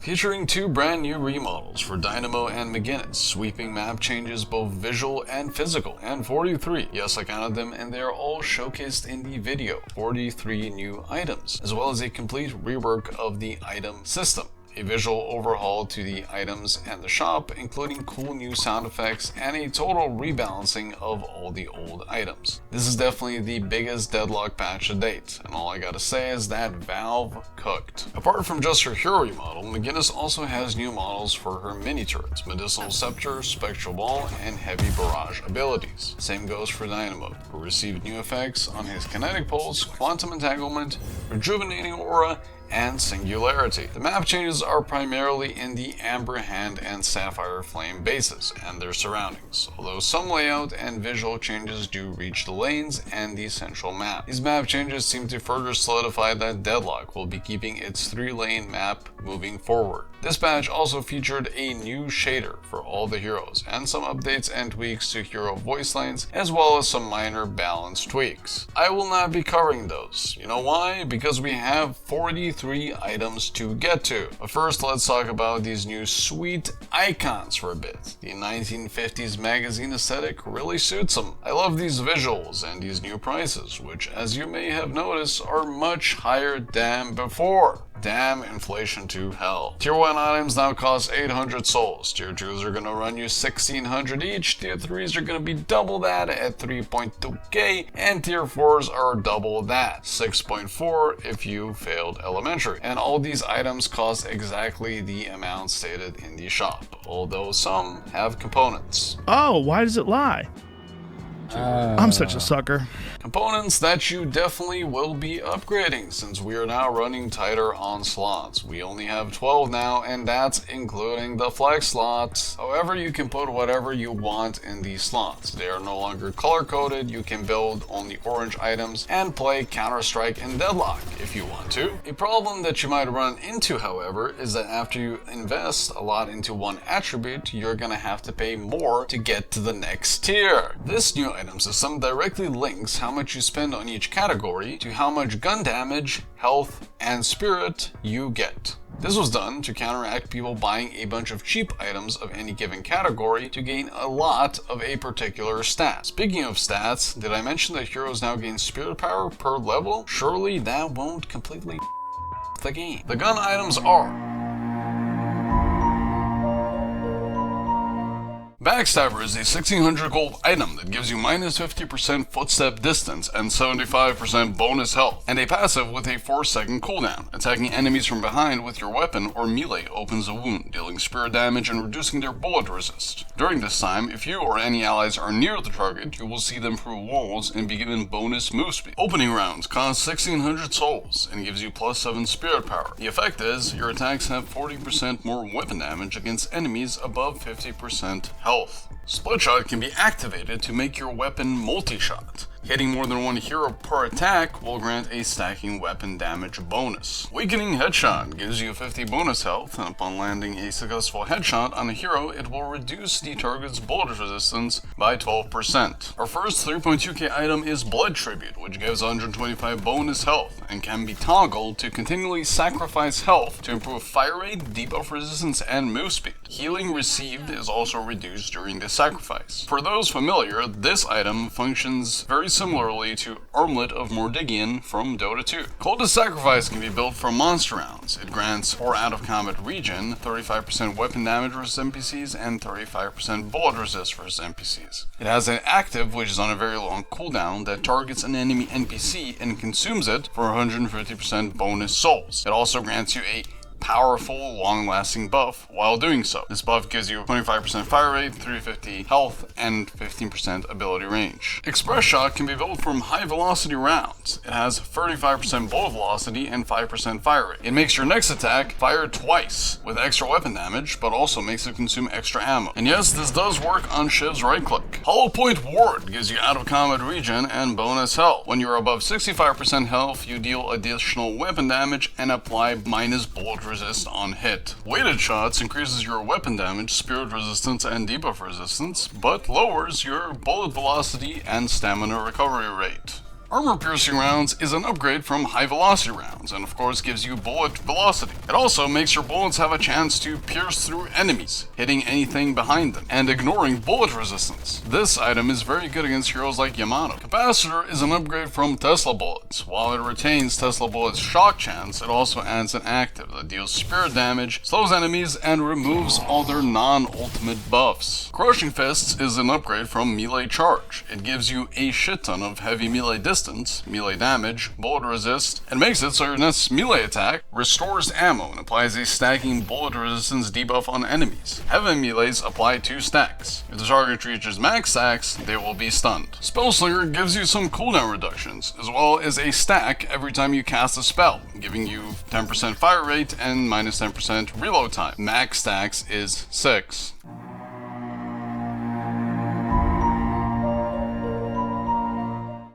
Featuring two brand new remodels for Dynamo and McGinnis, sweeping map changes both visual and physical, and 43, yes I counted them, and they are all showcased in the video, 43 new items, as well as a complete rework of the item system. A visual overhaul to the items and the shop, including cool new sound effects and a total rebalancing of all the old items. This is definitely the biggest Deadlock patch to date, and all I gotta say is that Valve cooked. Apart from just her hero remodel, McGinnis also has new models for her mini turrets, Medicinal Scepter, Spectral Ball, and Heavy Barrage abilities. Same goes for Dynamo, who received new effects on his Kinetic Pulse, Quantum Entanglement, Rejuvenating Aura, and Singularity. The map changes are primarily in the Amber Hand and Sapphire Flame bases and their surroundings, although some layout and visual changes do reach the lanes and the central map. These map changes seem to further solidify that Deadlock will be keeping its 3-lane map moving forward. This patch also featured a new shader for all the heroes, and some updates and tweaks to hero voice lines, as well as some minor balance tweaks. I will not be covering those. You know why? Because we have 43 items to get to. But first, let's talk about these new sweet icons for a bit. The 1950s magazine aesthetic really suits them. I love these visuals and these new prices, which, as you may have noticed, are much higher than before. Damn inflation to hell. Tier 1 items now cost 800 souls. Tier 2s are gonna run you 1600 each. Tier 3s are gonna be double that at 3.2k. And Tier 4s are double that, 6.4 if you failed elementary. And all these items cost exactly the amount stated in the shop, although some have components. Oh, why does it lie? I'm such a sucker. Components that you definitely will be upgrading, since we are now running tighter on slots. We only have 12 now, and that's including the flex slots. However, you can put whatever you want in these slots. They are no longer color-coded. You can build only orange items and play Counter-Strike and Deadlock if you want to. A problem that you might run into, however, is that after you invest a lot into one attribute, you're gonna have to pay more to get to the next tier. This new item system directly links how much you spend on each category to how much gun damage, health, and spirit you get. This was done to counteract people buying a bunch of cheap items of any given category to gain a lot of a particular stat. Speaking of stats, did I mention that heroes now gain spirit power per level? Surely that won't completely the game. The gun items are Backstabber is a 1600 gold item that gives you minus 50% footstep distance and 75% bonus health, and a passive with a 4-second cooldown. Attacking enemies from behind with your weapon or melee opens a wound, dealing spirit damage and reducing their bullet resist. During this time, if you or any allies are near the target, you will see them through walls and be given bonus move speed. Opening rounds cost 1600 souls and gives you plus 7 spirit power. The effect is, your attacks have 40% more weapon damage against enemies above 50% health. Split shot can be activated to make your weapon multi-shot. Hitting more than one hero per attack will grant a stacking weapon damage bonus. Weakening Headshot gives you 50 bonus health, and upon landing a successful headshot on a hero, it will reduce the target's bullet resistance by 12%. Our first 3.2k item is Blood Tribute, which gives 125 bonus health, and can be toggled to continually sacrifice health to improve fire rate, debuff resistance, and move speed. Healing received is also reduced during the sacrifice. For those familiar, this item functions very similarly to Armlet of Mordigian from Dota 2. Coldest Sacrifice can be built from monster rounds. It grants 4 out of combat regen, 35% weapon damage versus NPCs, and 35% bullet resist versus NPCs. It has an active, which is on a very long cooldown, that targets an enemy NPC and consumes it for 150% bonus souls. It also grants you a powerful, long-lasting buff while doing so. This buff gives you 25% fire rate, 350 health, and 15% ability range. Express Shot can be built from high-velocity rounds. It has 35% bullet velocity and 5% fire rate. It makes your next attack fire twice with extra weapon damage, but also makes it consume extra ammo. And yes, this does work on Shiv's right-click. Hollow Point Ward gives you out-of-combat regen and bonus health. When you're above 65% health, you deal additional weapon damage and apply minus bullet resist on hit. Weighted Shots increases your weapon damage, spirit resistance, and debuff resistance, but lowers your bullet velocity and stamina recovery rate. Armor-piercing rounds is an upgrade from high-velocity rounds, and of course gives you bullet velocity. It also makes your bullets have a chance to pierce through enemies, hitting anything behind them, and ignoring bullet resistance. This item is very good against heroes like Yamato. Capacitor is an upgrade from Tesla bullets. While it retains Tesla bullets' shock chance, it also adds an active that deals spirit damage, slows enemies, and removes all their non-ultimate buffs. Crushing Fists is an upgrade from melee charge. It gives you a shit ton of heavy melee distance, melee damage, bullet resist, and makes it so your next melee attack restores ammo and applies a stacking bullet resistance debuff on enemies. Heavy melees apply 2 stacks. If the target reaches max stacks, they will be stunned. Spellslinger gives you some cooldown reductions, as well as a stack every time you cast a spell, giving you 10% fire rate and minus 10% reload time. Max stacks is 6.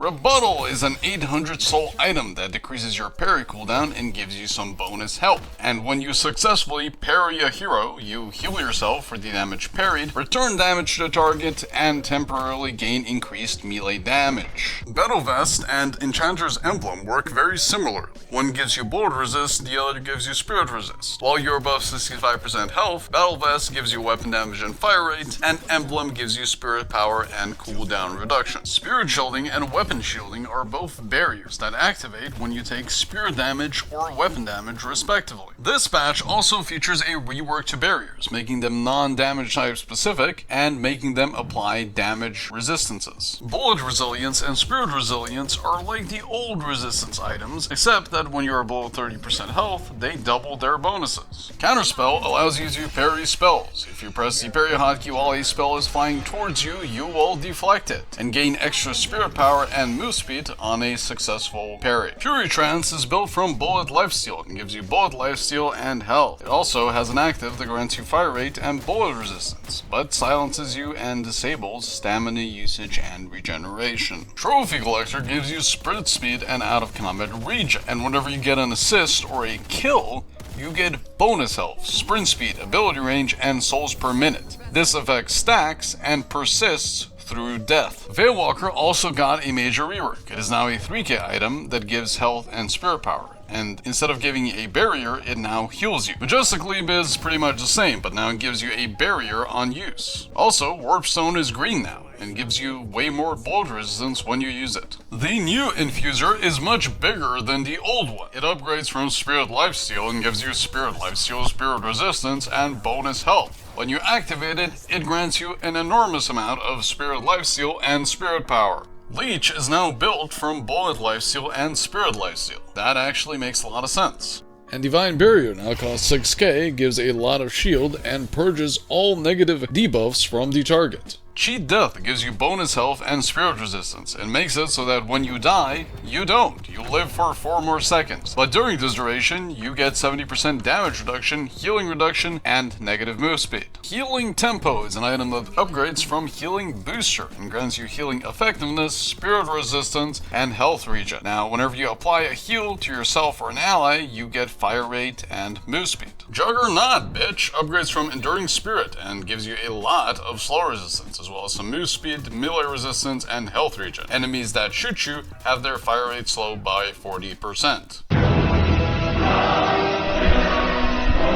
Rebuttal is an 800 soul item that decreases your parry cooldown and gives you some bonus health. And when you successfully parry a hero, you heal yourself for the damage parried, return damage to the target, and temporarily gain increased melee damage. Battle Vest and Enchanter's Emblem work very similarly. One gives you bullet resist, the other gives you spirit resist. While you're above 65% health, Battle Vest gives you weapon damage and fire rate, and Emblem gives you spirit power and cooldown reduction. Spirit shielding and weapon shielding are both barriers that activate when you take spirit damage or weapon damage respectively. This patch also features a rework to barriers, making them non-damage type specific and making them apply damage resistances. Bullet resilience and spirit resilience are like the old resistance items, except that when you're below 30% health, they double their bonuses. Counterspell allows you to parry spells. If you press the parry hotkey while a spell is flying towards you, you will deflect it and gain extra spirit power and move speed on a successful parry. Fury Trance is built from bullet lifesteal and gives you bullet lifesteal and health. It also has an active that grants you fire rate and bullet resistance, but silences you and disables stamina usage and regeneration. Trophy Collector gives you sprint speed and out of combat regen, and whenever you get an assist or a kill, you get bonus health, sprint speed, ability range, and souls per minute. This effect stacks and persists through death. Veilwalker also got a major rework. It is now a 3k item that gives health and spirit power, and instead of giving you a barrier, it now heals you. Majestic Leap is pretty much the same, but now it gives you a barrier on use. Also, Warpstone is green now, and gives you way more bullet resistance when you use it. The new Infuser is much bigger than the old one. It upgrades from Spirit Lifesteal and gives you Spirit Lifesteal, Spirit Resistance, and bonus health. When you activate it, it grants you an enormous amount of Spirit Lifesteal and Spirit Power. Leech is now built from Bullet Lifesteal and Spirit Lifesteal. That actually makes a lot of sense. And Divine Barrier now costs 6k, gives a lot of shield, and purges all negative debuffs from the target. Cheat Death gives you bonus health and spirit resistance, and makes it so that when you die, you don't. You live for 4 more seconds. But during this duration, you get 70% damage reduction, healing reduction, and negative move speed. Healing Tempo is an item that upgrades from Healing Booster, and grants you healing effectiveness, spirit resistance, and health regen. Now, whenever you apply a heal to yourself or an ally, you get fire rate and move speed. Juggernaut, bitch, upgrades from Enduring Spirit, and gives you a lot of slow resistance, as well as some move speed, melee resistance, and health regen. Enemies that shoot you have their fire rate slowed by 40%.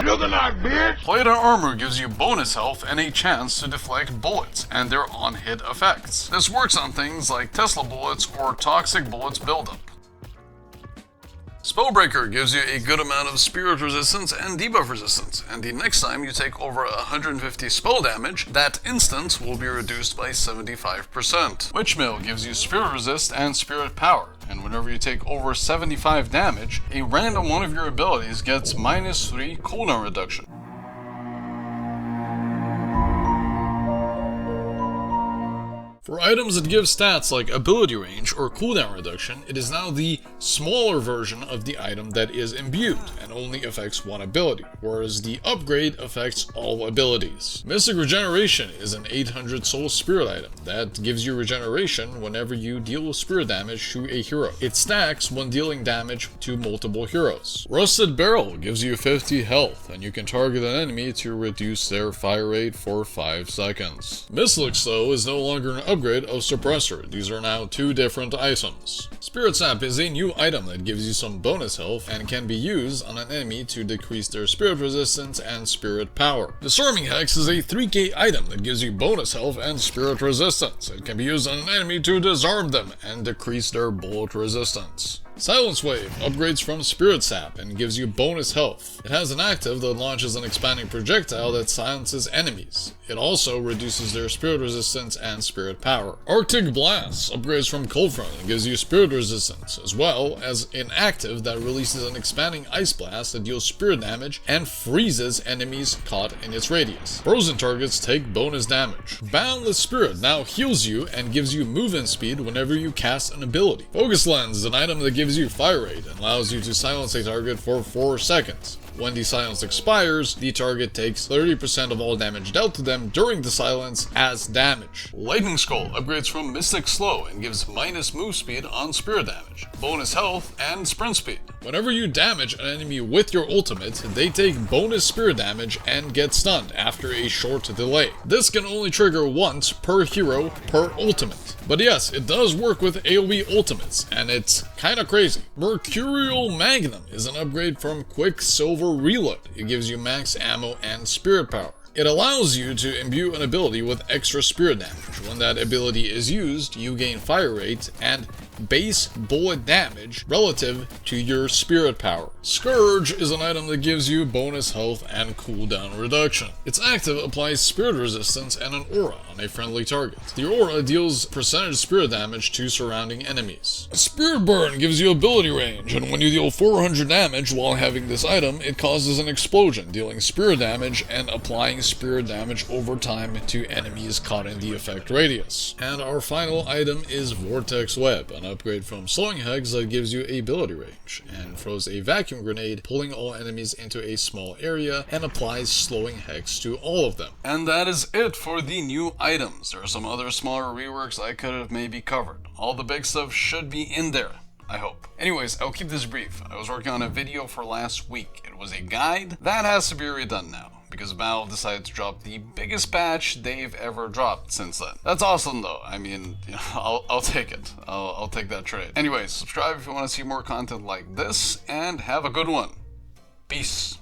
Juggernaut, bitch! Plate of Armor gives you bonus health and a chance to deflect bullets and their on-hit effects. This works on things like Tesla bullets or toxic bullets buildup. Spellbreaker gives you a good amount of spirit resistance and debuff resistance, and the next time you take over 150 spell damage, that instance will be reduced by 75%. Witchmail gives you spirit resist and spirit power, and whenever you take over 75 damage, a random one of your abilities gets -3 cooldown reduction. For items that give stats like ability range or cooldown reduction, it is now the smaller version of the item that is imbued and only affects one ability, whereas the upgrade affects all abilities. Mystic Regeneration is an 800 soul spirit item that gives you regeneration whenever you deal spirit damage to a hero. It stacks when dealing damage to multiple heroes. Rusted Barrel gives you 50 health, and you can target an enemy to reduce their fire rate for 5 seconds. Mislix, though, is no longer an upgrade of Suppressor. These are now 2 different items. Spirit Sap is a new item that gives you some bonus health and can be used on an enemy to decrease their spirit resistance and spirit power. Disarming Hex is a 3k item that gives you bonus health and spirit resistance. It can be used on an enemy to disarm them and decrease their bullet resistance. Silence Wave upgrades from Spirit Sap and gives you bonus health. It has an active that launches an expanding projectile that silences enemies. It also reduces their spirit resistance and spirit power. Arctic Blast upgrades from Cold Front and gives you spirit resistance, as well as an active that releases an expanding ice blast that deals spirit damage and freezes enemies caught in its radius. Frozen targets take bonus damage. Boundless Spirit now heals you and gives you movement speed whenever you cast an ability. Focus Lens is an item that gives you fire rate and allows you to silence a target for 4 seconds. When the silence expires, the target takes 30% of all damage dealt to them during the silence as damage. Lightning Skull upgrades from Mystic Slow and gives minus move speed on spirit damage, bonus health, and sprint speed. Whenever you damage an enemy with your ultimate, they take bonus spirit damage and get stunned after a short delay. This can only trigger once per hero per ultimate. But yes, it does work with AoE ultimates, and it's kinda crazy. Mercurial Magnum is an upgrade from Quicksilver Reload. It gives you max ammo and spirit power. It allows you to imbue an ability with extra spirit damage. When that ability is used, you gain fire rate and base bullet damage relative to your spirit power. Scourge is an item that gives you bonus health and cooldown reduction. Its active applies spirit resistance and an aura on a friendly target. The aura deals percentage spirit damage to surrounding enemies. Spirit Burn gives you ability range, and when you deal 400 damage while having this item, it causes an explosion, dealing spirit damage and applying spirit damage over time to enemies caught in the effect radius. And our final item is Vortex Web, an upgrade from Slowing Hex that gives you ability range, and throws a vacuum grenade, pulling all enemies into a small area, and applies Slowing Hex to all of them. And that is it for the new items. There are some other smaller reworks I could have maybe covered. All the big stuff should be in there, I hope. Anyways, I'll keep this brief. I was working on a video for last week. It was a guide that has to be redone now, because Valve decided to drop the biggest patch they've ever dropped since then. That's awesome though. I mean, you know, I'll take it. I'll take that trade. Anyways, subscribe if you want to see more content like this, and have a good one. Peace.